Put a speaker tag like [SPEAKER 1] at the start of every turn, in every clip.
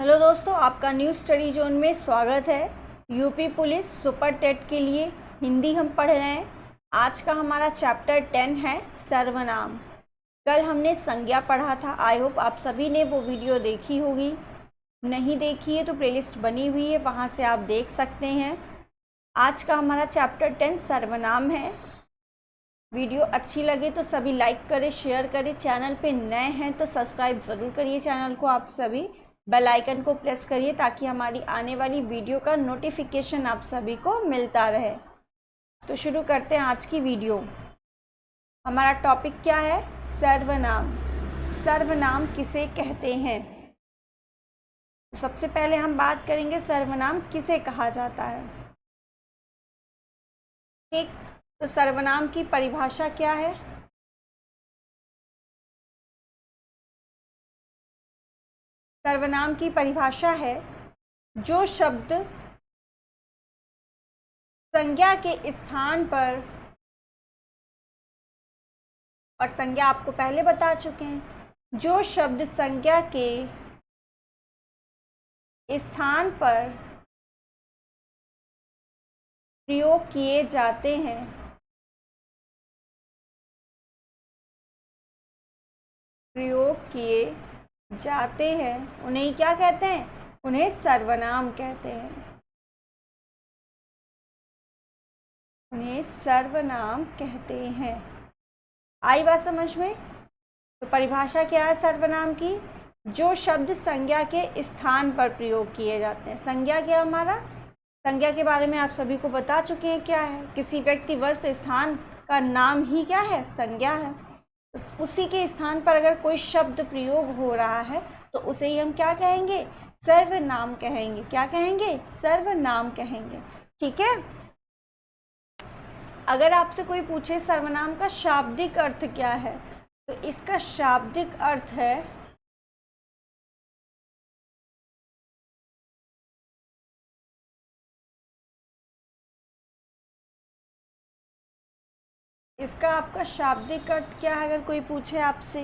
[SPEAKER 1] Hello दोस्तों, आपका new study zone में स्वागत है। यूपी पुलिस सुपर टेट के लिए हिंदी हम पढ़ रहे हैं। आज का हमारा चैप्टर 10 है सर्वनाम। कल हमने संज्ञा पढ़ा था। आई होप आप सभी ने वो वीडियो देखी होगी। नहीं देखी है तो प्लेलिस्ट बनी हुई है, वहाँ से आप देख सकते हैं। आज का हमारा चैप्टर 10 सर्वनाम है। वीडियो अच्छी लगे तो सभी लाइक करें, शेयर करें। चैनल पे नए हैं तो सब्सक्राइब ज़रूर करिए चैनल को। आप सभी बेल आइकन को प्रेस करिए ताकि हमारी आने वाली वीडियो का नोटिफिकेशन आप सभी को मिलता रहे। तो शुरू करते हैं आज की वीडियो। हमारा टॉपिक क्या है? सर्वनाम। सर्वनाम किसे कहते हैं? तो सबसे पहले हम बात करेंगे सर्वनाम किसे कहा जाता है। ठीक, तो सर्वनाम की परिभाषा क्या है? सर्वनाम की परिभाषा है जो शब्द संज्ञा के स्थान पर, और संज्ञा आपको पहले बता चुके हैं, जो शब्द संज्ञा के स्थान पर प्रयोग किए जाते हैं उन्हें क्या कहते हैं? उन्हें सर्वनाम कहते हैं। उन्हें सर्वनाम कहते हैं। आई बात समझ में? तो परिभाषा क्या है सर्वनाम की? जो शब्द संज्ञा के स्थान पर प्रयोग किए जाते हैं। संज्ञा क्या हमारा? संज्ञा के बारे में आप सभी को बता चुके हैं क्या है। किसी व्यक्ति, वस्तु, स्थान का नाम ही क्या है? संज्ञा है। उसी के स्थान पर अगर कोई शब्द प्रयोग हो रहा है तो उसे ही हम क्या कहेंगे? सर्वनाम कहेंगे। क्या कहेंगे? सर्वनाम कहेंगे। ठीक है। अगर आपसे कोई पूछे सर्वनाम का शाब्दिक अर्थ क्या है, तो इसका शाब्दिक अर्थ है आपका शाब्दिक अर्थ क्या है? अगर कोई पूछे आपसे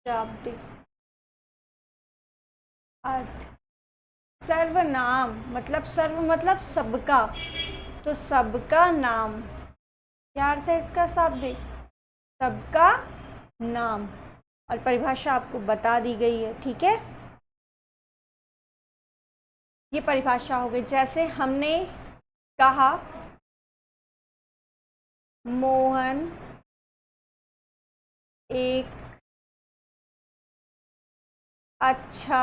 [SPEAKER 1] शाब्दिक अर्थ, सर्वनाम मतलब सर्व मतलब सबका, तो सबका नाम। क्या अर्थ है इसका शाब्दिक? सबका नाम। और परिभाषा आपको बता दी गई है। ठीक है, ये परिभाषा हो गई। जैसे हमने कहा मोहन एक अच्छा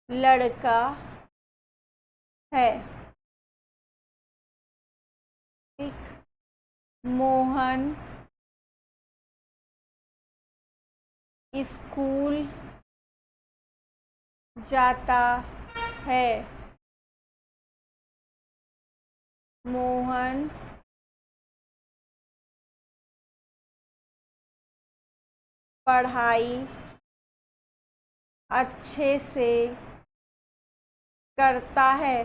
[SPEAKER 1] लड़का है। एक मोहन स्कूल जाता है। मोहन पढ़ाई अच्छे से करता है।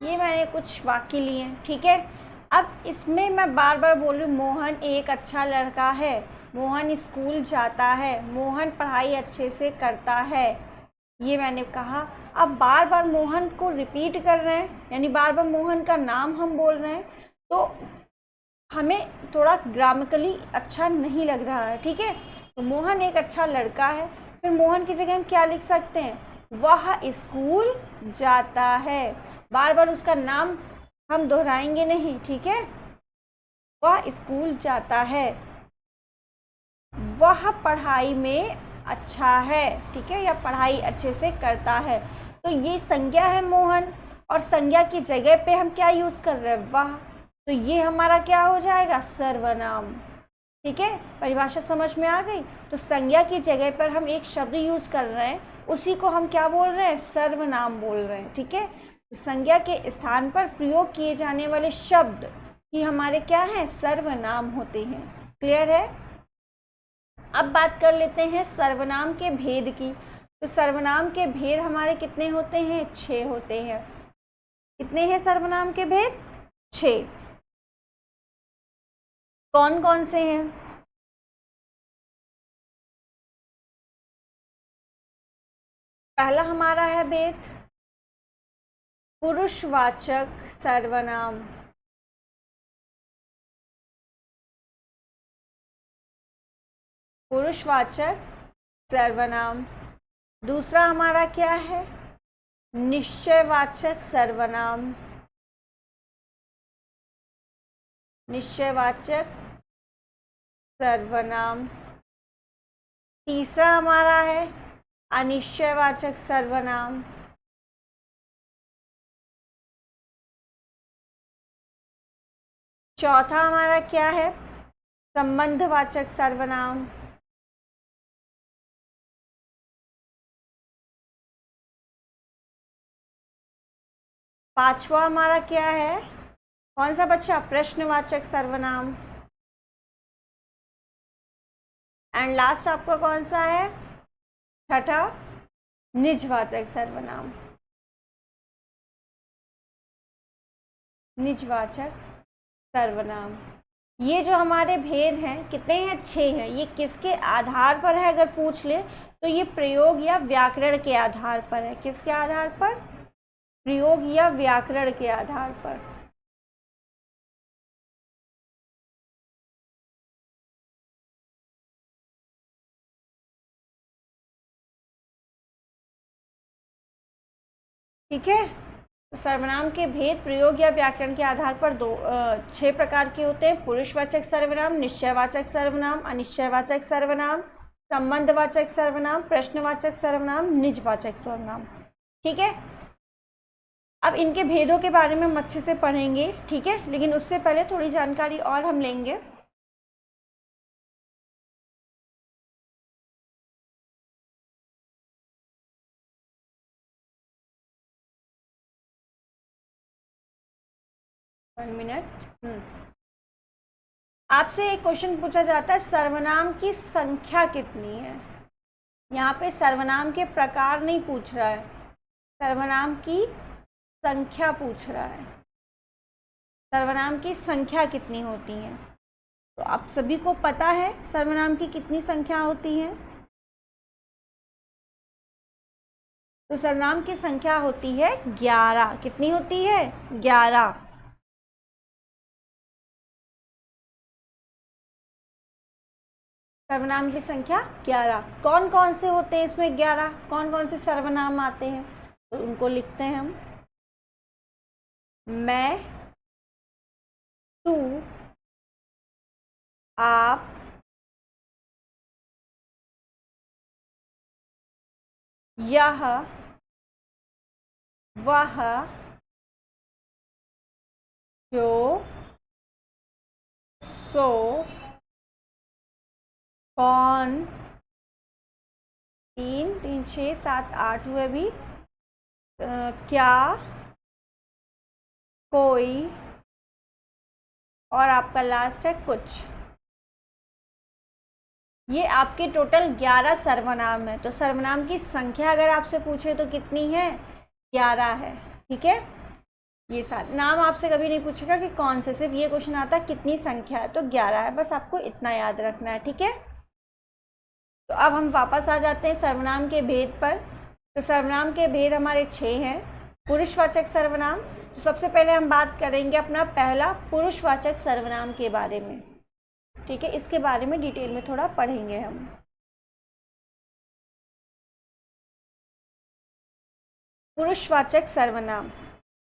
[SPEAKER 1] ये मैंने कुछ वाक्य लिए हैं। ठीक है, अब इसमें मैं बार बार बोल रही हूँ मोहन एक अच्छा लड़का है, मोहन स्कूल जाता है, मोहन पढ़ाई अच्छे से करता है, ये मैंने कहा। अब बार बार मोहन को रिपीट कर रहे हैं, यानी बार बार मोहन का नाम हम बोल रहे हैं, तो हमें थोड़ा ग्रामेटिकली अच्छा नहीं लग रहा है। ठीक है, तो मोहन एक अच्छा लड़का है, फिर मोहन की जगह हम क्या लिख सकते हैं? वह स्कूल जाता है। बार बार उसका नाम हम दोहराएंगे नहीं। ठीक है, वह स्कूल जाता है, वह पढ़ाई में अच्छा है। ठीक है, या पढ़ाई अच्छे से करता है। तो ये संज्ञा है मोहन, और संज्ञा की जगह पे हम क्या यूज़ कर रहे हैं? वह। तो ये हमारा क्या हो जाएगा? सर्वनाम। ठीक है, परिभाषा समझ में आ गई? तो संज्ञा की जगह पर हम एक शब्द यूज़ कर रहे हैं, उसी को हम क्या बोल रहे हैं? सर्वनाम बोल रहे हैं। ठीक है, तो संज्ञा के स्थान पर प्रयोग किए जाने वाले शब्द ही हमारे क्या हैं? सर्वनाम होते हैं। क्लियर है? अब बात कर लेते हैं सर्वनाम के भेद की। तो सर्वनाम के भेद हमारे कितने होते हैं? 6 होते हैं। कितने हैं सर्वनाम के भेद? 6। कौन कौन से हैं? पहला हमारा है भेद पुरुषवाचक सर्वनाम। पुरुषवाचक सर्वनाम। दूसरा हमारा क्या है? निश्चयवाचक सर्वनाम। निश्चयवाचक सर्वनाम। तीसरा हमारा है अनिश्चयवाचक सर्वनाम। चौथा हमारा क्या है? संबंधवाचक सर्वनाम। पांचवा हमारा क्या है? कौन सा बच्चा? प्रश्नवाचक सर्वनाम। एंड लास्ट आपका कौन सा है? छठा निजवाचक सर्वनाम। निजवाचक सर्वनाम। ये जो हमारे भेद हैं कितने हैं? 6 हैं। ये किसके आधार पर है अगर पूछ ले तो ये प्रयोग या व्याकरण के आधार पर है। किसके आधार पर? प्रयोग या व्याकरण के आधार पर। ठीक है। तो सर्वनाम के भेद प्रयोग या व्याकरण के आधार पर 6 प्रकार के होते हैं। पुरुषवाचक सर्वनाम, निश्चयवाचक सर्वनाम, अनिश्चयवाचक सर्वनाम, संबंधवाचक सर्वनाम, प्रश्नवाचक सर्वनाम, निजवाचक सर्वनाम। ठीक है। अब इनके भेदों के बारे में हम अच्छे से पढ़ेंगे। ठीक है, लेकिन उससे पहले थोड़ी जानकारी और हम लेंगे। One minute. आपसे एक क्वेश्चन पूछा जाता है, सर्वनाम की संख्या कितनी है? यहाँ पे सर्वनाम के प्रकार नहीं पूछ रहा है, सर्वनाम की संख्या पूछ रहा है। सर्वनाम की संख्या कितनी होती है? तो आप सभी को पता है सर्वनाम की कितनी संख्या होती है? तो सर्वनाम की संख्या होती है 11। कितनी होती है? 11। सर्वनाम की संख्या 11। कौन कौन से होते हैं इसमें? 11 कौन कौन से सर्वनाम आते हैं? तो उनको लिखते हैं हम। मैं, तू, आप, यह, वह, जो, सो, कौन, 3 3 6 7 8 हुए भी, क्या, कोई, और आपका लास्ट है कुछ। ये आपके टोटल 11 सर्वनाम है। तो सर्वनाम की संख्या अगर आपसे पूछे तो कितनी है? 11 है। ठीक है। ये सारे नाम आपसे कभी नहीं पूछेगा कि कौन से, सिर्फ ये क्वेश्चन आता है कितनी संख्या है, तो 11 है। बस आपको इतना याद रखना है। ठीक है। तो अब हम वापस आ जाते हैं सर्वनाम के भेद पर। तो सर्वनाम के भेद हमारे 6 हैं। पुरुषवाचक सर्वनाम। तो सबसे पहले हम बात करेंगे अपना पहला पुरुषवाचक सर्वनाम के बारे में। ठीक है, इसके बारे में डिटेल में थोड़ा पढ़ेंगे हम। पुरुषवाचक सर्वनाम।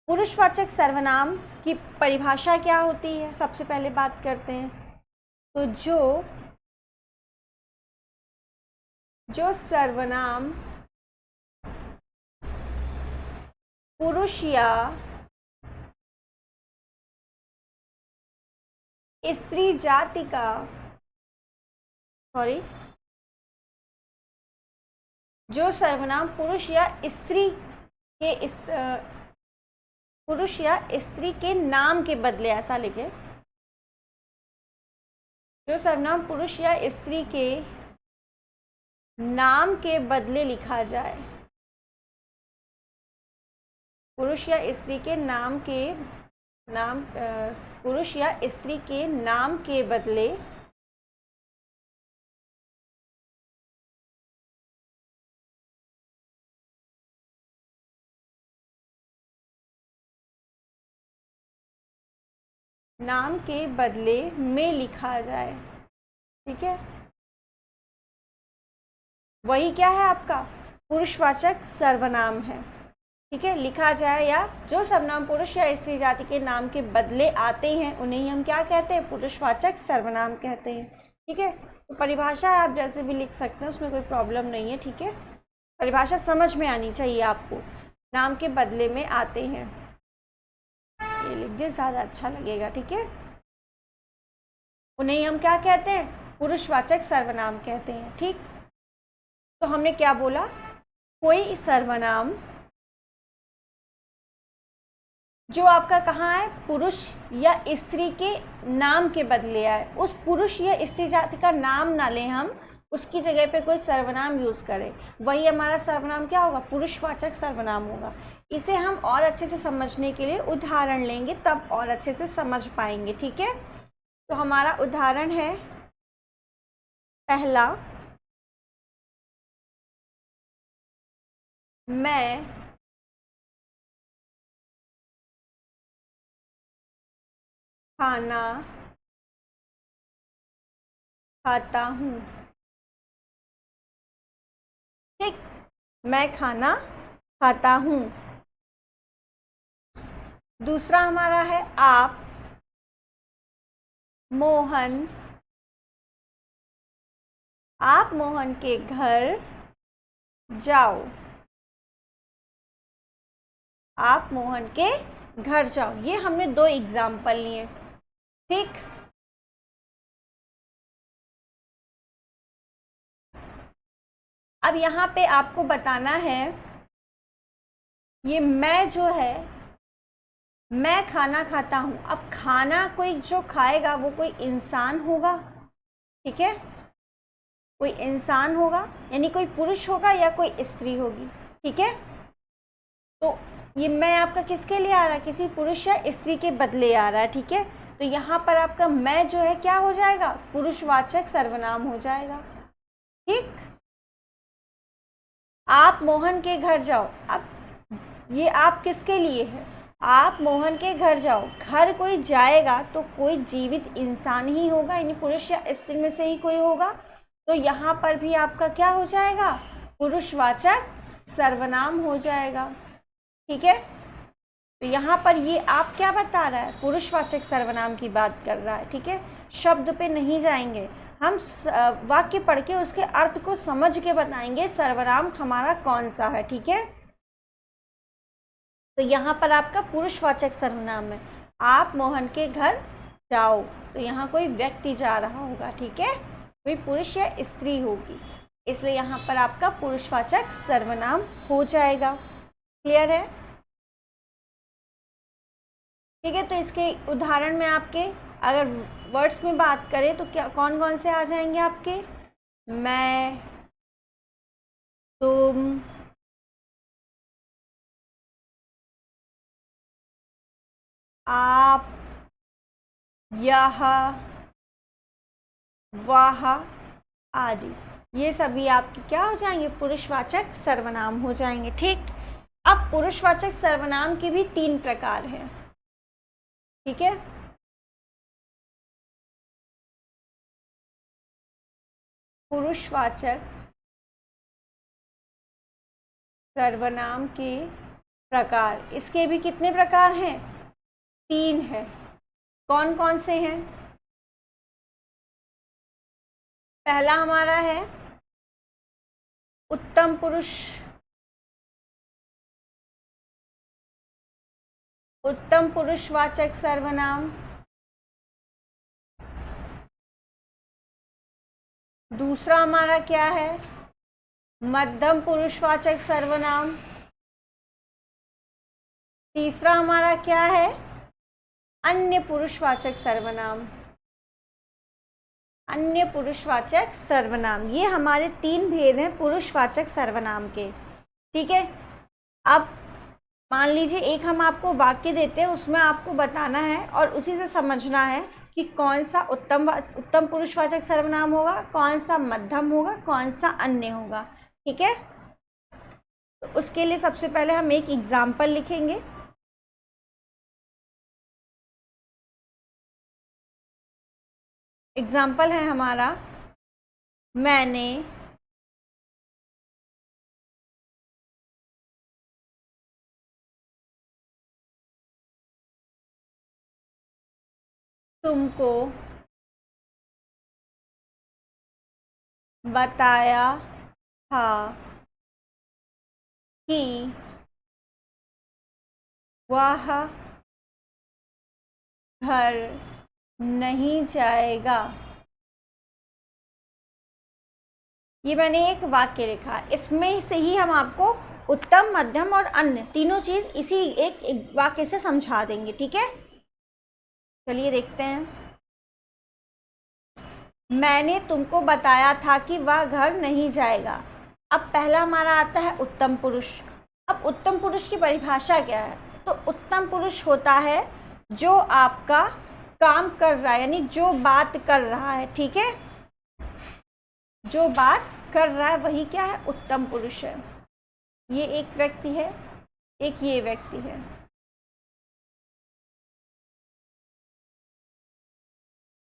[SPEAKER 1] पुरुषवाचक सर्वनाम की परिभाषा क्या होती है, सबसे पहले बात करते हैं। तो जो सर्वनाम पुरुष या स्त्री जाति का, जो सर्वनाम पुरुष या स्त्री के नाम के बदले, ऐसा लिखे, जो सर्वनाम पुरुष या स्त्री के नाम के बदले लिखा जाए, पुरुष या स्त्री के पुरुष या स्त्री के नाम के बदले नाम के बदले में लिखा जाए। ठीक है, वही क्या है आपका पुरुषवाचक सर्वनाम है। ठीक है, लिखा जाए या जो सर्वनाम पुरुष या स्त्री जाति के नाम के बदले आते हैं उन्हें ही हम क्या कहते हैं, पुरुषवाचक सर्वनाम कहते हैं। ठीक है, तो परिभाषा आप जैसे भी लिख सकते हैं, उसमें कोई प्रॉब्लम नहीं है। ठीक है, परिभाषा समझ में आनी चाहिए आपको। नाम के बदले में आते हैं, ये लिख दे, ज़्यादा अच्छा लगेगा। ठीक है, उन्हें हम क्या कहते हैं, पुरुषवाचक सर्वनाम कहते हैं। ठीक, तो हमने क्या बोला, कोई सर्वनाम जो आपका कहाँ है, पुरुष या स्त्री के नाम के बदले आए, उस पुरुष या स्त्री जाति का नाम ना लें हम, उसकी जगह पे कोई सर्वनाम यूज़ करें, वही हमारा सर्वनाम क्या होगा, पुरुषवाचक सर्वनाम होगा। इसे हम और अच्छे से समझने के लिए उदाहरण लेंगे, तब और अच्छे से समझ पाएंगे। ठीक है, तो हमारा उदाहरण है पहला, मैं खाना खाता हूँ। ठीक, मैं खाना खाता हूँ। दूसरा हमारा है, आप मोहन के घर जाओ। आप मोहन के घर जाओ, ये हमने दो एग्जाम्पल लिए। ठीक, अब यहाँ पे आपको बताना है, ये मैं जो है, मैं खाना खाता हूँ। अब खाना कोई जो खाएगा वो कोई इंसान होगा। ठीक है, कोई इंसान होगा, यानी कोई पुरुष होगा या कोई स्त्री होगी। ठीक है, तो ये मैं आपका किसके लिए आ रहा है, किसी पुरुष या स्त्री के बदले आ रहा है। ठीक है, तो यहाँ पर आपका मैं जो है क्या हो जाएगा, पुरुषवाचक सर्वनाम हो जाएगा। ठीक, आप मोहन के घर जाओ, अब ये आप किसके लिए है, आप मोहन के घर जाओ। घर कोई जाएगा तो कोई जीवित इंसान ही होगा, यानी पुरुष या स्त्री में से ही कोई होगा, तो यहाँ पर भी आपका क्या हो जाएगा, पुरुषवाचक सर्वनाम हो जाएगा। ठीक है, तो यहाँ पर ये आप क्या बता रहा है, पुरुषवाचक सर्वनाम की बात कर रहा है। ठीक है, शब्द पे नहीं जाएंगे हम, वाक्य पढ़ के उसके अर्थ को समझ के बताएंगे सर्वनाम हमारा कौन सा है। ठीक है, तो यहाँ पर आपका पुरुषवाचक सर्वनाम है, आप मोहन के घर जाओ, तो यहाँ कोई व्यक्ति जा रहा होगा। ठीक है, कोई पुरुष या स्त्री होगी, इसलिए यहाँ पर आपका पुरुषवाचक सर्वनाम हो जाएगा। क्लियर है? ठीक है, तो इसके उदाहरण में आपके अगर वर्ड्स में बात करें तो क्या कौन कौन से आ जाएंगे आपके, मैं, तुम, आप, यह, वह आदि, ये सभी आपके क्या हो जाएंगे, पुरुषवाचक सर्वनाम हो जाएंगे। ठीक, अब पुरुषवाचक सर्वनाम के भी 3 प्रकार हैं। ठीक है, पुरुषवाचक सर्वनाम के प्रकार, इसके भी कितने प्रकार हैं, 3 है। कौन कौन से हैं, पहला हमारा है उत्तम पुरुष, उत्तम पुरुषवाचक सर्वनाम। दूसरा हमारा क्या है, मध्यम पुरुषवाचक सर्वनाम। तीसरा हमारा क्या है, अन्य पुरुषवाचक सर्वनाम। अन्य पुरुषवाचक सर्वनाम, ये हमारे 3 भेद हैं पुरुषवाचक सर्वनाम के। ठीक है, अब मान लीजिए एक हम आपको वाक्य देते हैं, उसमें आपको बताना है और उसी से समझना है कि कौन सा उत्तम पुरुषवाचक सर्वनाम होगा, कौन सा मध्यम होगा, कौन सा अन्य होगा। ठीक है, तो उसके लिए सबसे पहले हम एक एग्जाम्पल लिखेंगे। एग्जाम्पल है हमारा मैंने, तुमको बताया था कि वह घर नहीं जाएगा। ये मैंने एक वाक्य लिखा, इसमें से ही हम आपको उत्तम, मध्यम और अन्य तीनों चीज इसी एक वाक्य से समझा देंगे। ठीक है, चलिए देखते हैं। मैंने तुमको बताया था कि वह घर नहीं जाएगा। अब पहला हमारा आता है उत्तम पुरुष। अब उत्तम पुरुष की परिभाषा क्या है? तो उत्तम पुरुष होता है जो आपका काम कर रहा है, यानी जो बात कर रहा है। ठीक है, जो बात कर रहा है वही क्या है? उत्तम पुरुष है। ये एक व्यक्ति है, एक ये व्यक्ति है।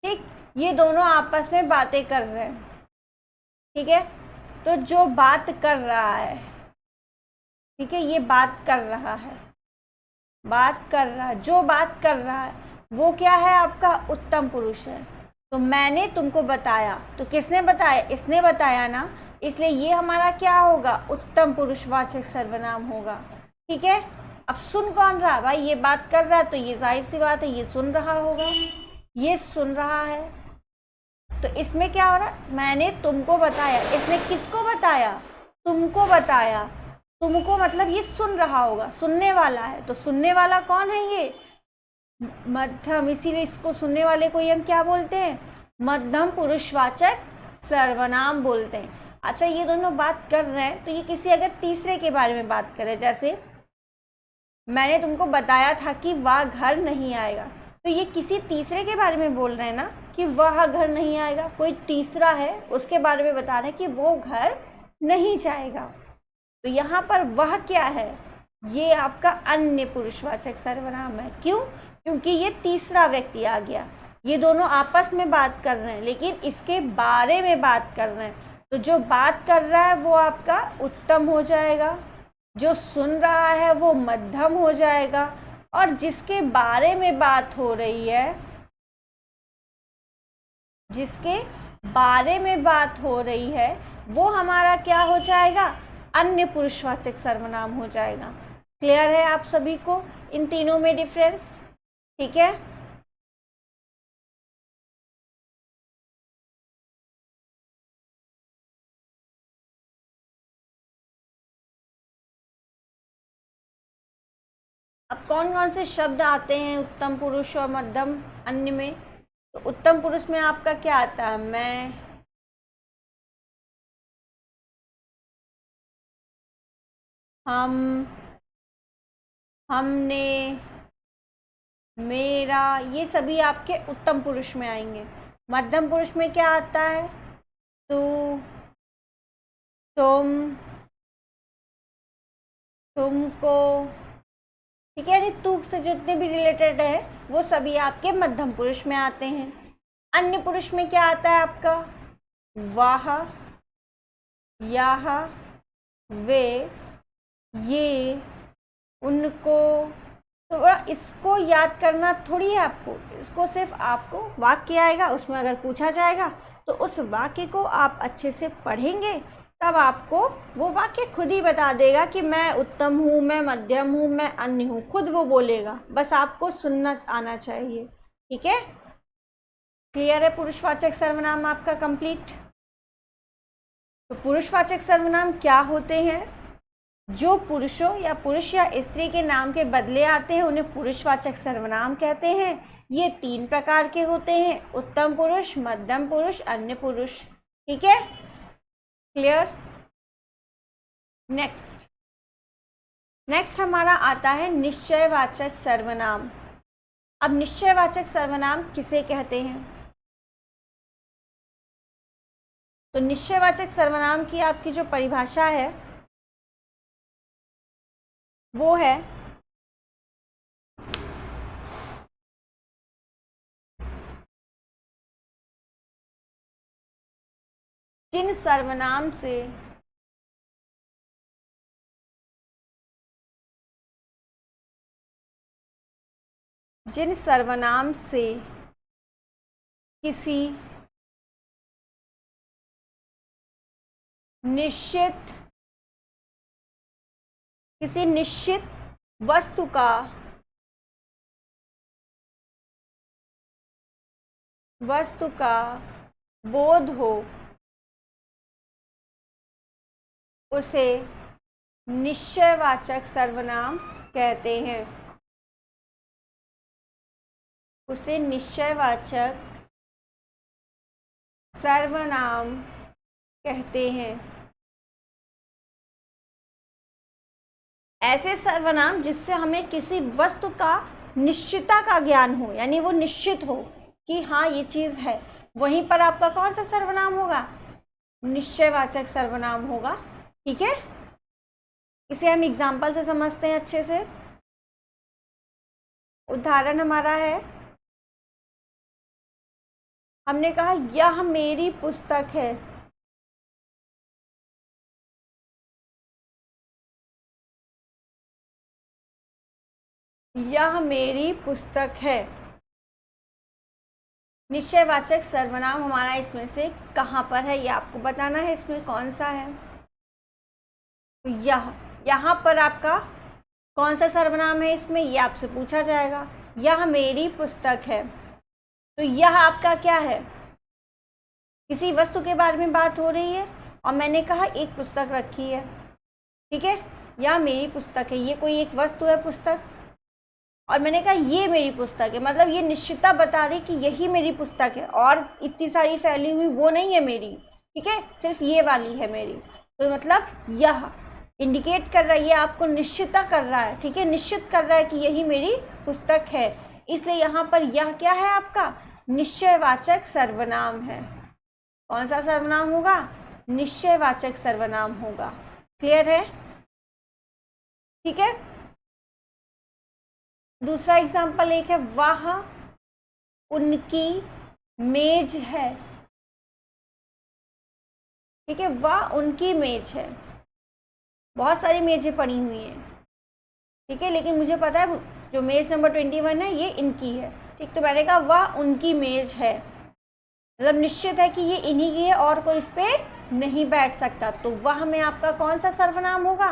[SPEAKER 1] ठीक, ये दोनों आपस में बातें कर रहे हैं। ठीक है, तो जो बात कर रहा है, ठीक है, ये बात कर रहा है, बात कर रहा है, जो बात कर रहा है वो क्या है? आपका उत्तम पुरुष है। तो मैंने तुमको बताया, तो किसने बताया? इसने बताया ना, इसलिए ये हमारा क्या होगा? उत्तम पुरुषवाचक सर्वनाम होगा। ठीक है, अब सुन कौन रहा है? भाई ये बात कर रहा है, तो ये जाहिर सी बात है ये सुन रहा होगा, ये सुन रहा है। तो इसमें क्या हो रहा है? मैंने तुमको बताया, इसने किसको बताया? तुमको बताया। तुमको मतलब ये सुन रहा होगा, सुनने वाला है। तो सुनने वाला कौन है? ये मध्यम, इसीलिए इसको सुनने वाले को हम क्या बोलते हैं? मध्यम पुरुषवाचक सर्वनाम बोलते हैं। अच्छा, ये दोनों बात कर रहे हैं, तो ये किसी अगर तीसरे के बारे में बात करें, जैसे मैंने तुमको बताया था कि वह घर नहीं आएगा, तो ये किसी तीसरे के बारे में बोल रहे हैं ना कि वह घर नहीं आएगा। कोई तीसरा है, उसके बारे में बता रहे हैं कि वो घर नहीं जाएगा। तो यहाँ पर वह क्या है? ये आपका अन्य पुरुषवाचक सर्वनाम है। क्यों? क्योंकि ये तीसरा व्यक्ति आ गया। ये दोनों आपस में बात कर रहे हैं, लेकिन इसके बारे में बात कर रहे हैं। तो जो बात कर रहा है वो आपका उत्तम हो जाएगा, जो सुन रहा है वो मध्यम हो जाएगा, और जिसके बारे में बात हो रही है, जिसके बारे में बात हो रही है वो हमारा क्या हो जाएगा? अन्य पुरुषवाचक सर्वनाम हो जाएगा। क्लियर है आप सभी को इन तीनों में डिफरेंस? ठीक है, अब कौन कौन से शब्द आते हैं उत्तम पुरुष और मध्यम अन्य में? तो उत्तम पुरुष में आपका क्या आता है? मैं, हम, हमने, मेरा, ये सभी आपके उत्तम पुरुष में आएंगे। मध्यम पुरुष में क्या आता है? तू, तुम, तुमको। ठीक है, यानी तू से जितने भी रिलेटेड है वो सभी आपके मध्यम पुरुष में आते हैं। अन्य पुरुष में क्या आता है आपका? वाह, यह, वे, ये, उनको। तो इसको याद करना थोड़ी है आपको, इसको सिर्फ आपको वाक्य आएगा, उसमें अगर पूछा जाएगा तो उस वाक्य को आप अच्छे से पढ़ेंगे, तब आपको वो वाक्य खुद ही बता देगा कि मैं उत्तम हूँ, मैं मध्यम हूँ, मैं अन्य हूँ। खुद वो बोलेगा, बस आपको सुनना आना चाहिए। ठीक है, क्लियर है? पुरुषवाचक सर्वनाम आपका कंप्लीट। तो पुरुषवाचक सर्वनाम क्या होते हैं? जो पुरुषों या पुरुष या स्त्री के नाम के बदले आते हैं उन्हें पुरुषवाचक सर्वनाम कहते हैं। ये 3 प्रकार के होते हैं: उत्तम पुरुष, मध्यम पुरुष, अन्य पुरुष। ठीक है, क्लियर? नेक्स्ट हमारा आता है निश्चयवाचक सर्वनाम। अब निश्चयवाचक सर्वनाम किसे कहते हैं? तो निश्चयवाचक सर्वनाम की आपकी जो परिभाषा है वो है जिन सर्वनाम से किसी निश्चित वस्तु का बोध हो, उसे निश्चयवाचक सर्वनाम कहते हैं। उसे निश्चयवाचक सर्वनाम कहते हैं। ऐसे सर्वनाम जिससे हमें किसी वस्तु का निश्चितता का ज्ञान हो, यानी वो निश्चित हो कि हाँ ये चीज़ है, वहीं पर आपका कौन सा सर्वनाम होगा? निश्चयवाचक सर्वनाम होगा। ठीक है, इसे हम एग्जाम्पल से समझते हैं अच्छे से। उदाहरण हमारा है, हमने कहा यह मेरी पुस्तक है। यह मेरी पुस्तक है। निश्चयवाचक सर्वनाम हमारा इसमें से कहाँ पर है, ये आपको बताना है, इसमें कौन सा है। तो यहाँ पर आपका कौन सा सर्वनाम है इसमें, ये आपसे पूछा जाएगा। यह मेरी पुस्तक है, तो यह आपका क्या है? किसी वस्तु के बारे में बात हो रही है और मैंने कहा एक पुस्तक रखी है। ठीक है, यह मेरी पुस्तक है, ये कोई एक वस्तु है पुस्तक, और मैंने कहा ये मेरी पुस्तक है, मतलब ये निश्चितता बता रही कि यही मेरी पुस्तक है और इतनी सारी फैली हुई वो नहीं है मेरी। ठीक है, सिर्फ ये वाली है मेरी। तो मतलब यह इंडिकेट कर रहा है, ये आपको निश्चितता कर रहा है। ठीक है, निश्चित कर रहा है कि यही मेरी पुस्तक है, इसलिए यहाँ पर यह क्या है? आपका निश्चयवाचक सर्वनाम है। कौन सा सर्वनाम होगा? निश्चयवाचक सर्वनाम होगा। क्लियर है? ठीक है, दूसरा एग्जाम्पल एक है, वह उनकी मेज है। ठीक है, वह उनकी मेज है। बहुत सारी मेजें पड़ी हुई हैं। ठीक है, लेकिन मुझे पता है जो मेज नंबर 21 है ये इनकी है। ठीक, तो मैंने कहा वह उनकी मेज है, मतलब निश्चित है कि ये इन्हीं की है और कोई इस पर नहीं बैठ सकता। तो वह में आपका कौन सा सर्वनाम होगा?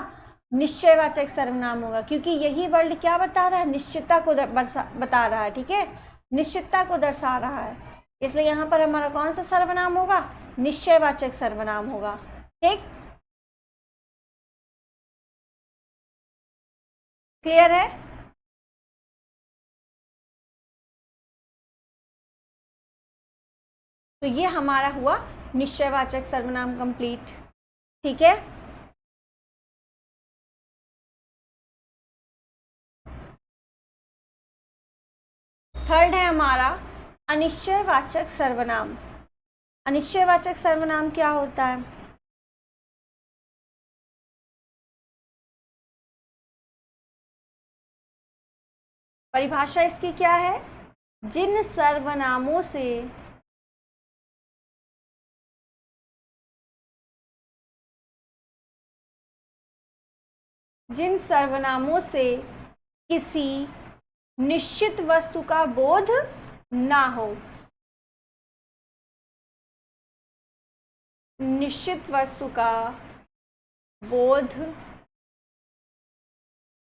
[SPEAKER 1] निश्चयवाचक सर्वनाम होगा, क्योंकि यही वर्ड क्या बता रहा है? निश्चितता को बता रहा है। ठीक है, निश्चितता को दर्शा रहा है, इसलिए यहाँ पर हमारा कौन सा सर्वनाम होगा? निश्चयवाचक सर्वनाम होगा। ठीक, क्लियर है? तो ये हमारा हुआ निश्चयवाचक सर्वनाम कंप्लीट। ठीक है, थर्ड है हमारा अनिश्चयवाचक सर्वनाम। अनिश्चयवाचक सर्वनाम क्या होता है? परिभाषा इसकी क्या है? जिन सर्वनामों से किसी निश्चित वस्तु का बोध ना हो। निश्चित वस्तु का बोध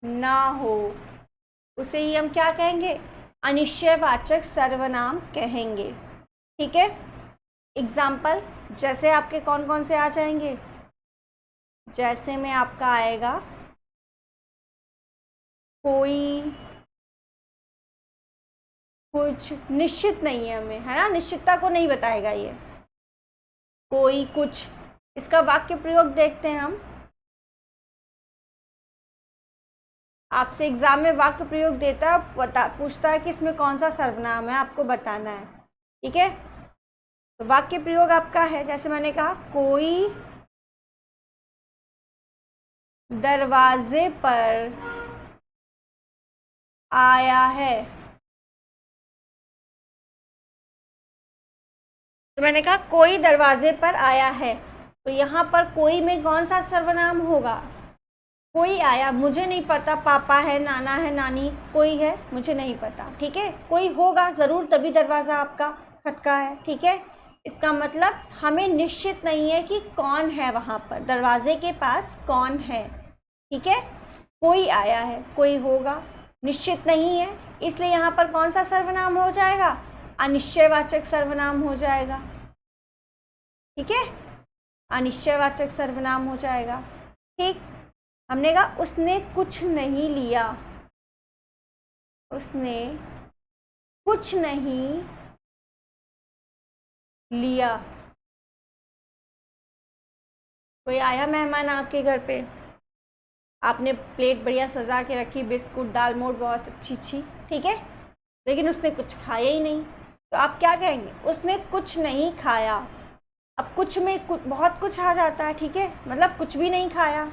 [SPEAKER 1] ना हो, उसे ही हम क्या कहेंगे? अनिश्चयवाचक सर्वनाम कहेंगे। ठीक है, एग्जाम्पल जैसे आपके कौन कौन से आ जाएंगे? जैसे में आपका आएगा कोई कुछ निश्चित नहीं है हमें, है ना, निश्चितता को नहीं बताएगा ये। कोई कुछ, इसका वाक्य प्रयोग देखते हैं हम। आपसे एग्जाम में वाक्य प्रयोग देता है, पूछता है कि इसमें कौन सा सर्वनाम है, आपको बताना है। ठीक है, तो वाक्य प्रयोग आपका है, जैसे मैंने कहा कोई दरवाजे पर आया है। तो मैंने कहा कोई दरवाजे पर आया है, तो यहाँ पर कोई में कौन सा सर्वनाम होगा? कोई आया, मुझे नहीं पता, पापा है, नाना है, नानी, कोई है, मुझे नहीं पता, ठीक है, कोई होगा ज़रूर, तभी दरवाज़ा आपका खटका है, ठीक है। इसका मतलब हमें निश्चित नहीं है कि कौन है वहाँ पर, दरवाजे के पास कौन है, ठीक है। कोई आया है, कोई होगा, निश्चित नहीं है, इसलिए यहाँ पर कौन सा सर्वनाम हो जाएगा? अनिश्चयवाचक सर्वनाम हो जाएगा, ठीक है, अनिश्चयवाचक सर्वनाम हो जाएगा, ठीक। हमने कहा उसने कुछ नहीं लिया, उसने कुछ नहीं लिया। कोई आया मेहमान आपके घर पे, आपने प्लेट बढ़िया सजा के रखी, बिस्कुट, दाल मोठ बहुत अच्छी, ठीक है, लेकिन उसने कुछ खाया ही नहीं, तो आप क्या कहेंगे? उसने कुछ नहीं खाया। अब कुछ में बहुत कुछ आ जाता है, ठीक है, मतलब कुछ भी नहीं खाया,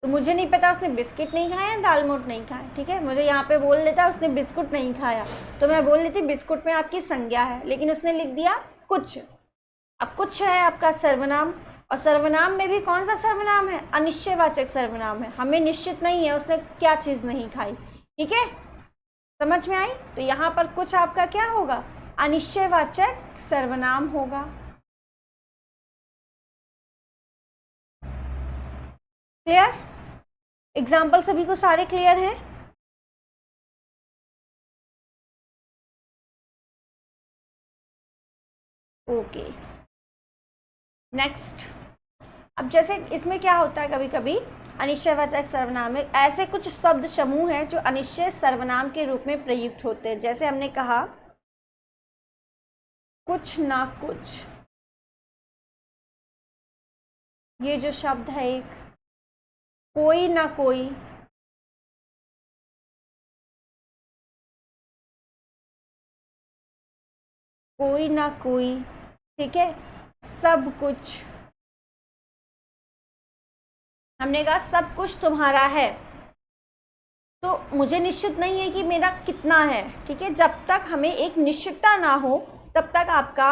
[SPEAKER 1] तो मुझे नहीं पता उसने बिस्किट नहीं खाया, दाल मोठ नहीं खाया, ठीक है, मुझे यहाँ पे बोल देता उसने बिस्कुट नहीं खाया, तो मैं बोल देती बिस्कुट में आपकी संज्ञा है, लेकिन उसने लिख दिया कुछ। अब कुछ है आपका सर्वनाम, और सर्वनाम में भी कौन सा सर्वनाम है? अनिश्चयवाचक सर्वनाम है, हमें निश्चित नहीं है उसने क्या चीज़ नहीं खाई, ठीक है, समझ में आई? तो यहाँ पर कुछ आपका क्या होगा? अनिश्चयवाचक सर्वनाम होगा। क्लियर? एग्जाम्पल सभी को सारे क्लियर हैं? Okay, next. अब जैसे इसमें क्या होता है, कभी कभी अनिश्चयवाचक सर्वनाम में ऐसे कुछ शब्द समूह हैं जो अनिश्चय सर्वनाम के रूप में प्रयुक्त होते हैं। जैसे हमने कहा कुछ ना कुछ, ये जो शब्द है एक, कोई ना कोई, कोई ना कोई, ठीक है, सब कुछ। हमने कहा सब कुछ तुम्हारा है, तो मुझे निश्चित नहीं है कि मेरा कितना है, ठीक है, जब तक हमें एक निश्चितता ना हो तब तक आपका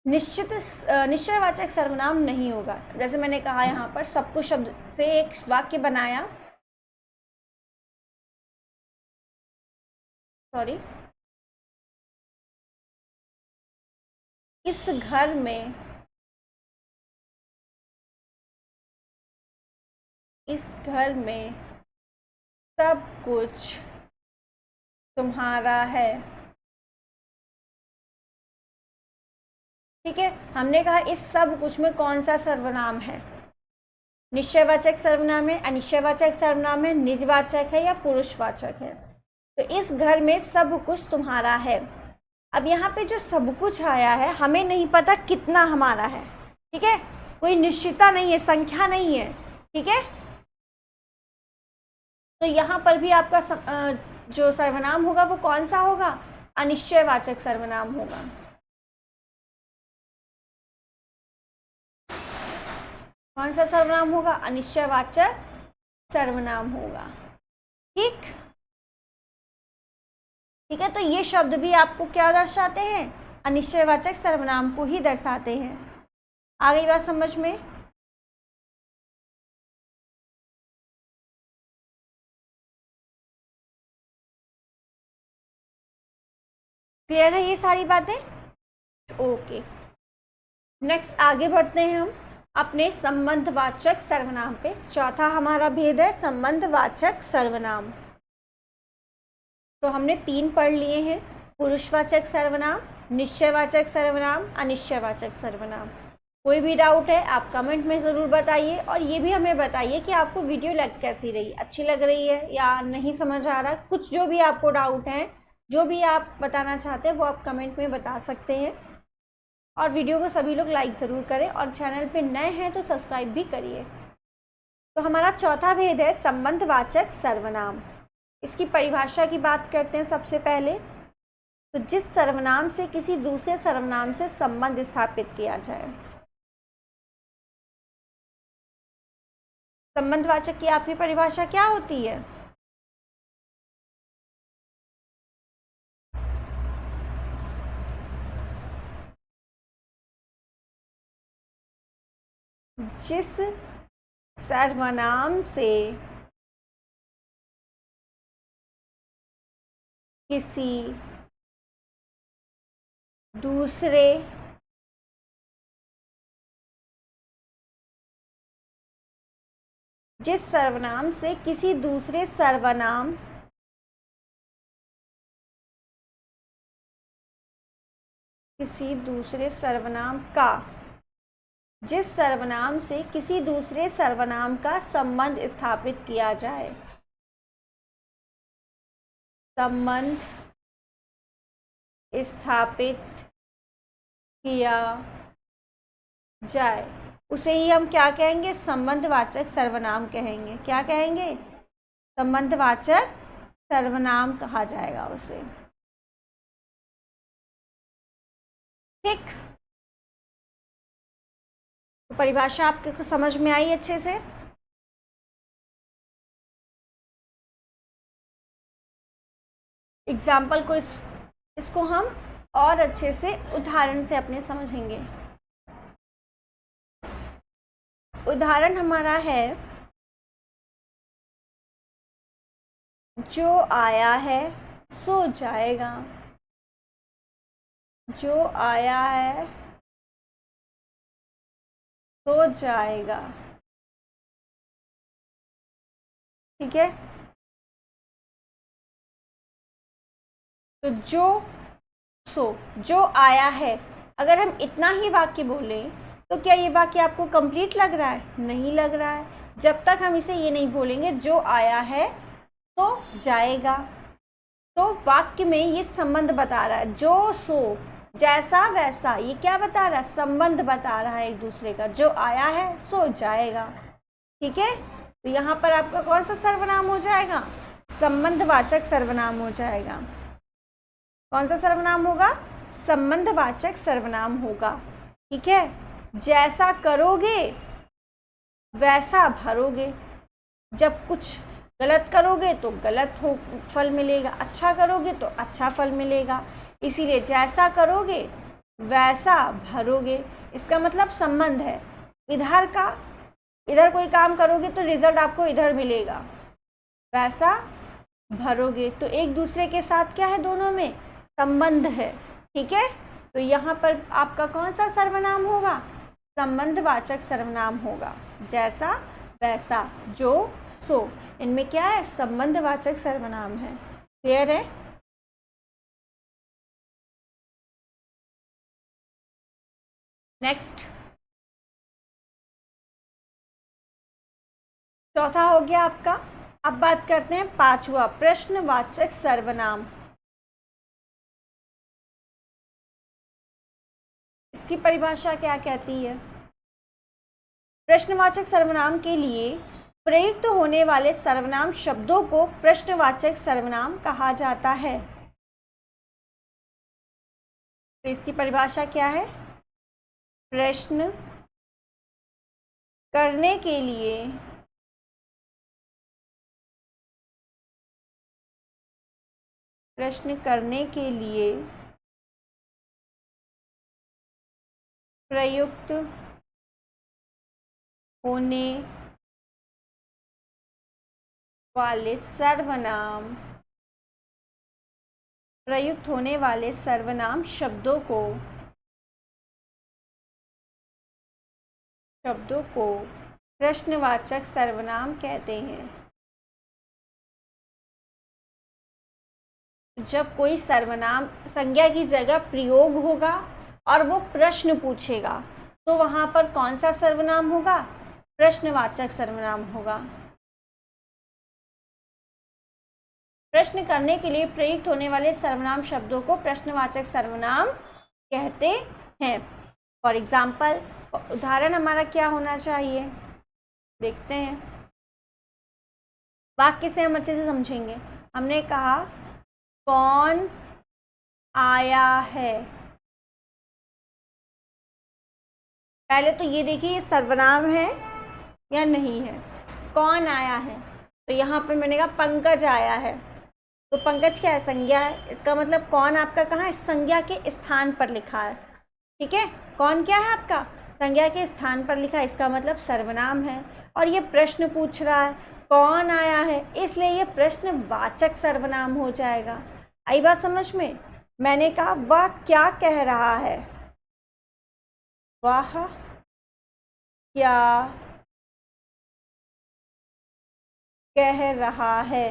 [SPEAKER 1] निश्चयवाचक सर्वनाम नहीं होगा। जैसे मैंने कहा यहाँ पर सब कुछ शब्द से एक वाक्य बनाया, सॉरी, इस घर में, इस घर में सब कुछ तुम्हारा है, ठीक है। हमने कहा इस सब कुछ में कौन सा सर्वनाम है? निश्चयवाचक सर्वनाम है, अनिश्चयवाचक सर्वनाम है, निजवाचक है या पुरुषवाचक है? तो इस घर में सब कुछ तुम्हारा है। अब यहाँ पे जो सब कुछ आया है, हमें नहीं पता कितना हमारा है, ठीक है, कोई निश्चितता नहीं है, संख्या नहीं है, ठीक है। तो यहाँ पर भी आपका जो सर्वनाम होगा वो कौन सा होगा? अनिश्चयवाचक सर्वनाम होगा। कौन सा सर्वनाम होगा? अनिश्चयवाचक सर्वनाम होगा, ठीक, ठीक है। तो ये शब्द भी आपको क्या दर्शाते हैं? अनिश्चयवाचक सर्वनाम को ही दर्शाते हैं। आ गई बात समझ में? क्लियर है ये सारी बातें? ओके, नेक्स्ट आगे बढ़ते हैं हम अपने संबंधवाचक सर्वनाम पे। चौथा हमारा भेद है संबंधवाचक सर्वनाम। तो हमने 3 पढ़ लिए हैं, पुरुषवाचक सर्वनाम, निश्चयवाचक सर्वनाम, अनिश्चयवाचक सर्वनाम। कोई भी डाउट है आप कमेंट में ज़रूर बताइए, और ये भी हमें बताइए कि आपको वीडियो कैसी रही, अच्छी लग रही है या नहीं समझ आ रहा, कुछ जो भी आपको डाउट है, जो भी आप बताना चाहते हैं वो आप कमेंट में बता सकते हैं। और वीडियो को सभी लोग लाइक ज़रूर करें, और चैनल पे नए हैं तो सब्सक्राइब भी करिए। तो हमारा चौथा भेद है संबंधवाचक सर्वनाम। इसकी परिभाषा की बात करते हैं सबसे पहले। तो जिस सर्वनाम से किसी दूसरे सर्वनाम से संबंध स्थापित किया जाए। संबंधवाचक की आपकी परिभाषा क्या होती है? जिस सर्वनाम से किसी दूसरे जिस सर्वनाम से किसी दूसरे सर्वनाम का जिस सर्वनाम से किसी दूसरे सर्वनाम का संबंध स्थापित किया जाए, संबंध स्थापित किया जाए, उसे ही हम क्या कहेंगे? संबंधवाचक सर्वनाम कहेंगे। क्या कहेंगे? संबंधवाचक सर्वनाम कहा जाएगा उसे। ठीक, तो परिभाषा आपको समझ में आई अच्छे से? एग्जाम्पल को इसको हम और अच्छे से उदाहरण से अपने समझेंगे। उदाहरण हमारा है, जो आया है सो जाएगा। जो आया है सो जाएगा। ठीक है, तो जो आया है, अगर हम इतना ही वाक्य बोलें तो क्या ये वाक्य आपको कंप्लीट लग रहा है? नहीं लग रहा है, जब तक हम इसे ये नहीं बोलेंगे जो आया है तो जाएगा। तो वाक्य में ये संबंध बता रहा है, जो सो, जैसा वैसा, ये क्या बता रहा है? संबंध बता रहा है एक दूसरे का। जो आया है सो जाएगा। ठीक है, तो यहाँ पर आपका कौन सा सर्वनाम हो जाएगा? संबंधवाचक सर्वनाम हो जाएगा। कौन सा सर्वनाम होगा? संबंधवाचक सर्वनाम होगा। ठीक है, जैसा करोगे वैसा भरोगे। जब कुछ गलत करोगे तो गलत फल मिलेगा, अच्छा करोगे तो अच्छा फल मिलेगा। इसीलिए जैसा करोगे वैसा भरोगे, इसका मतलब संबंध है। इधर कोई काम करोगे तो रिजल्ट आपको इधर मिलेगा, वैसा भरोगे। तो एक दूसरे के साथ क्या है? दोनों में संबंध है। ठीक है, तो यहाँ पर आपका कौन सा सर्वनाम होगा? संबंधवाचक सर्वनाम होगा। जैसा वैसा, जो सो, इनमें क्या है? संबंधवाचक सर्वनाम है। क्लियर है? नेक्स्ट, चौथा हो गया आपका। अब बात करते हैं पांचवा, प्रश्नवाचक सर्वनाम। इसकी परिभाषा क्या कहती है? प्रश्नवाचक सर्वनाम के लिए प्रयुक्त होने वाले सर्वनाम शब्दों को प्रश्नवाचक सर्वनाम कहा जाता है। तो इसकी परिभाषा क्या है? प्रश्न करने के लिए प्रयुक्त होने वाले सर्वनाम शब्दों को प्रश्नवाचक सर्वनाम कहते हैं। जब कोई सर्वनाम संज्ञा की जगह प्रयोग होगा और वो प्रश्न पूछेगा तो वहां पर कौन सा सर्वनाम होगा? प्रश्नवाचक सर्वनाम होगा। प्रश्न करने के लिए प्रयुक्त होने वाले सर्वनाम शब्दों को प्रश्नवाचक सर्वनाम कहते हैं। फॉर एग्जाम्पल, उदाहरण हमारा क्या होना चाहिए? देखते हैं, वाक्य से हम अच्छे से समझेंगे। हमने कहा कौन आया है। पहले तो ये देखिए ये सर्वनाम है या नहीं है। कौन आया है, तो यहाँ पर मैंने कहा पंकज आया है, तो पंकज क्या है? संज्ञा है। इसका मतलब कौन आपका कहाँ है? संज्ञा के स्थान पर लिखा है। ठीक है, कौन क्या है आपका? संज्ञा के स्थान पर लिखा, इसका मतलब सर्वनाम है। और ये प्रश्न पूछ रहा है कौन आया है, इसलिए ये प्रश्नवाचक सर्वनाम हो जाएगा। आई बात समझ में? मैंने कहा वह क्या कह रहा है, वह क्या कह रहा है,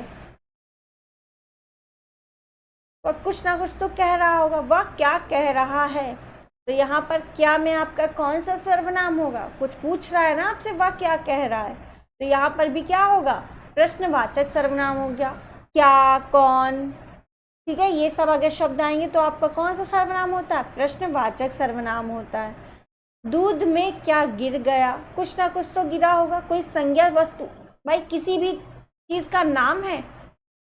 [SPEAKER 1] वह कुछ ना कुछ तो कह रहा होगा। वह क्या कह रहा है, तो यहाँ पर क्या में आपका कौन सा सर्वनाम होगा? कुछ पूछ रहा है ना आपसे, वह क्या कह रहा है, तो यहाँ पर भी क्या होगा? प्रश्नवाचक सर्वनाम हो गया। क्या, कौन, ठीक है, ये सब अगर शब्द आएंगे तो आपका कौन सा सर्वनाम होता है? प्रश्नवाचक सर्वनाम होता है। दूध में क्या गिर गया, कुछ ना कुछ तो गिरा होगा, कोई संज्ञा वस्तु। भाई किसी भी चीज़ का नाम है,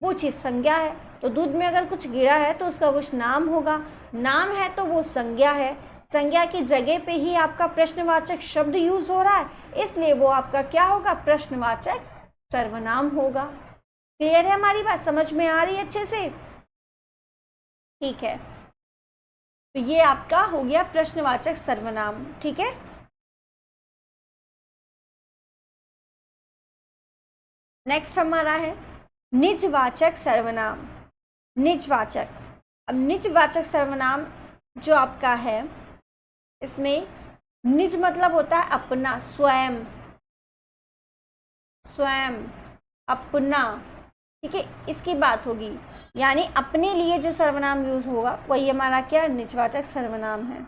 [SPEAKER 1] वो चीज़ संज्ञा है, तो दूध में अगर कुछ गिरा है तो उसका कुछ नाम होगा, नाम है तो वो संज्ञा है। संज्ञा की जगह पे ही आपका प्रश्नवाचक शब्द यूज हो रहा है, इसलिए वो आपका क्या होगा? प्रश्नवाचक सर्वनाम होगा। क्लियर है हमारी बात? समझ में आ रही है अच्छे से? ठीक है, तो ये आपका हो गया प्रश्नवाचक सर्वनाम। ठीक है, नेक्स्ट हमारा है निजवाचक सर्वनाम। निजवाचक, अब निजवाचक सर्वनाम जो आपका है, इसमें निज मतलब होता है अपना, स्वयं, स्वयं, अपना। ठीक है, इसकी बात होगी, यानी अपने लिए जो सर्वनाम यूज होगा वही हमारा क्या? निजवाचक सर्वनाम है।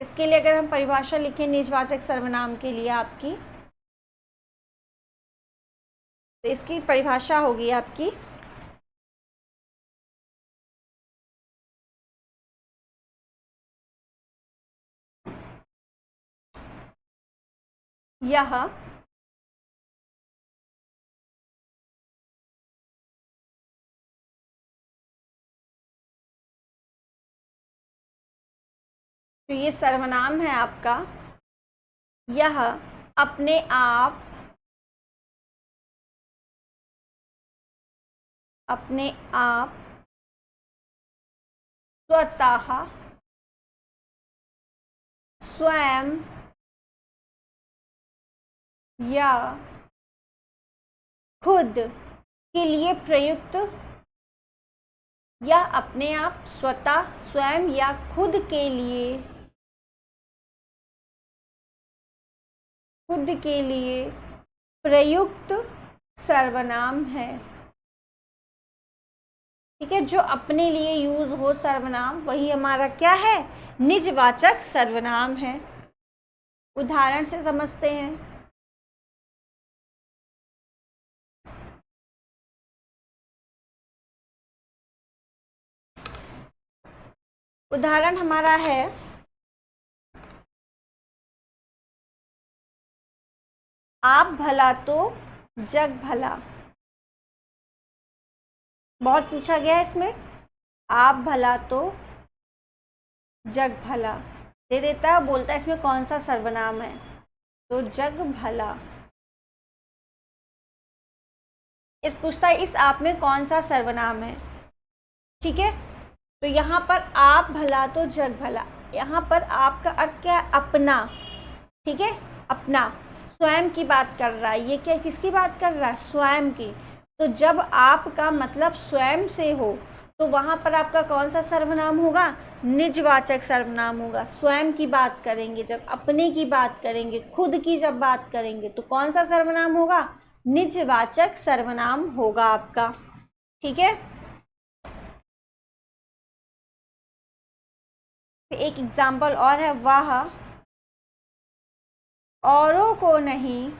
[SPEAKER 1] इसके लिए अगर हम परिभाषा लिखें निजवाचक सर्वनाम के लिए आपकी, तो इसकी परिभाषा होगी आपकी यह तो ये सर्वनाम है आपका, यह अपने आप, अपने आप स्वतः, स्वयं या खुद के लिए प्रयुक्त, या अपने आप, स्वतः, स्वयं या खुद के लिए, खुद के लिए प्रयुक्त सर्वनाम है। ठीक है, जो अपने लिए यूज हो सर्वनाम, वही हमारा क्या है? निजवाचक सर्वनाम है। उदाहरण से समझते हैं। उदाहरण हमारा है आप भला तो जग भला। बहुत पूछा गया है इसमें, आप भला तो जग भला दे देता है, बोलता है इसमें कौन सा सर्वनाम है, तो जग भला। इस पूछता है इस आप में कौन सा सर्वनाम है। ठीक है, तो यहाँ पर आप भला तो जग भला, यहाँ पर आपका अर्थ क्या है? अपना। ठीक है, अपना, स्वयं की बात कर रहा है। ये क्या, किसकी बात कर रहा है? स्वयं की। तो जब आपका मतलब स्वयं से हो, तो वहाँ पर आपका कौन सा सर्वनाम होगा? निजवाचक सर्वनाम होगा। स्वयं की बात करेंगे जब, अपने की बात करेंगे, खुद की जब बात करेंगे, तो कौन सा सर्वनाम होगा? निजवाचक सर्वनाम होगा आपका। ठीक है, एक एग्जाम्पल और है, वह औरों को नहीं,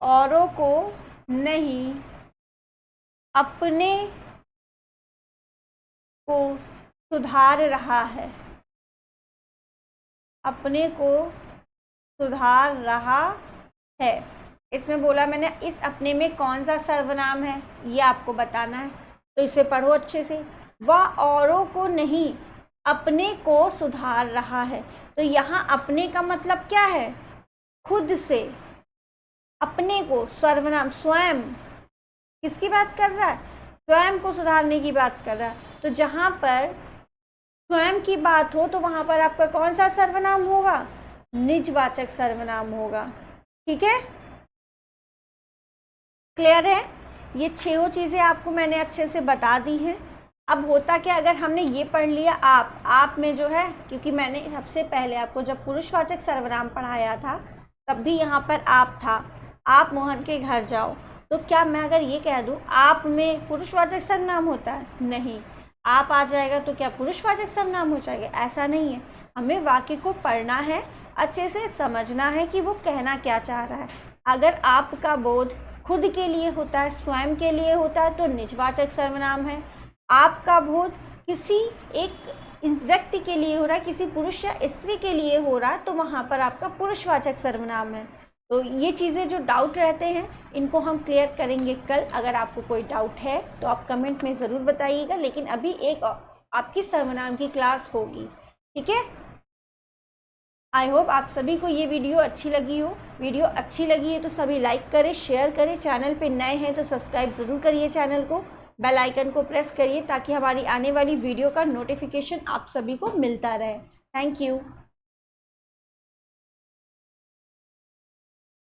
[SPEAKER 1] औरों को नहीं अपने को सुधार रहा है, अपने को सुधार रहा है। इसमें बोला मैंने इस अपने में कौन सा सर्वनाम है, ये आपको बताना है, तो इसे पढ़ो अच्छे से। वह औरों को नहीं अपने को सुधार रहा है, तो यहाँ अपने का मतलब क्या है? खुद से। अपने को सर्वनाम, स्वयं, किसकी बात कर रहा है? स्वयं को सुधारने की बात कर रहा है। तो जहाँ पर स्वयं की बात हो तो वहाँ पर आपका कौन सा सर्वनाम होगा? निजवाचक सर्वनाम होगा। ठीक है, क्लियर है? ये 6 चीज़ें आपको मैंने अच्छे से बता दी हैं। अब होता क्या, अगर हमने ये पढ़ लिया आप में जो है, क्योंकि मैंने सबसे पहले आपको जब पुरुषवाचक सर्वनाम पढ़ाया था तब भी यहाँ पर आप था। आप मोहन के घर जाओ, तो क्या मैं अगर ये कह दूँ आप में पुरुषवाचक सर्वनाम होता है? नहीं। आप आ जाएगा तो क्या पुरुषवाचक सर्वनाम हो जाएगा? ऐसा नहीं है। हमें वाक्य को पढ़ना है, अच्छे से समझना है कि वो कहना क्या चाह रहा है। अगर आपका बोध खुद के लिए होता है, स्वयं के लिए होता है, तो निजवाचक सर्वनाम है। आपका बोध किसी एक व्यक्ति के लिए हो रहा है, किसी पुरुष या स्त्री के लिए हो रहा है, तो वहाँ पर आपका पुरुषवाचक सर्वनाम है। तो ये चीज़ें जो डाउट रहते हैं इनको हम क्लियर करेंगे कल। अगर आपको कोई डाउट है तो आप कमेंट में ज़रूर बताइएगा, लेकिन अभी एक आपकी सर्वनाम की क्लास होगी। ठीक है, आई होप आप सभी को ये वीडियो अच्छी लगी हो। वीडियो अच्छी लगी है तो सभी लाइक करें, शेयर करें। चैनल पे नए हैं तो सब्सक्राइब ज़रूर करिए चैनल को, बेल आइकन को प्रेस करिए ताकि हमारी आने वाली वीडियो का नोटिफिकेशन आप सभी को मिलता रहे। Thank you.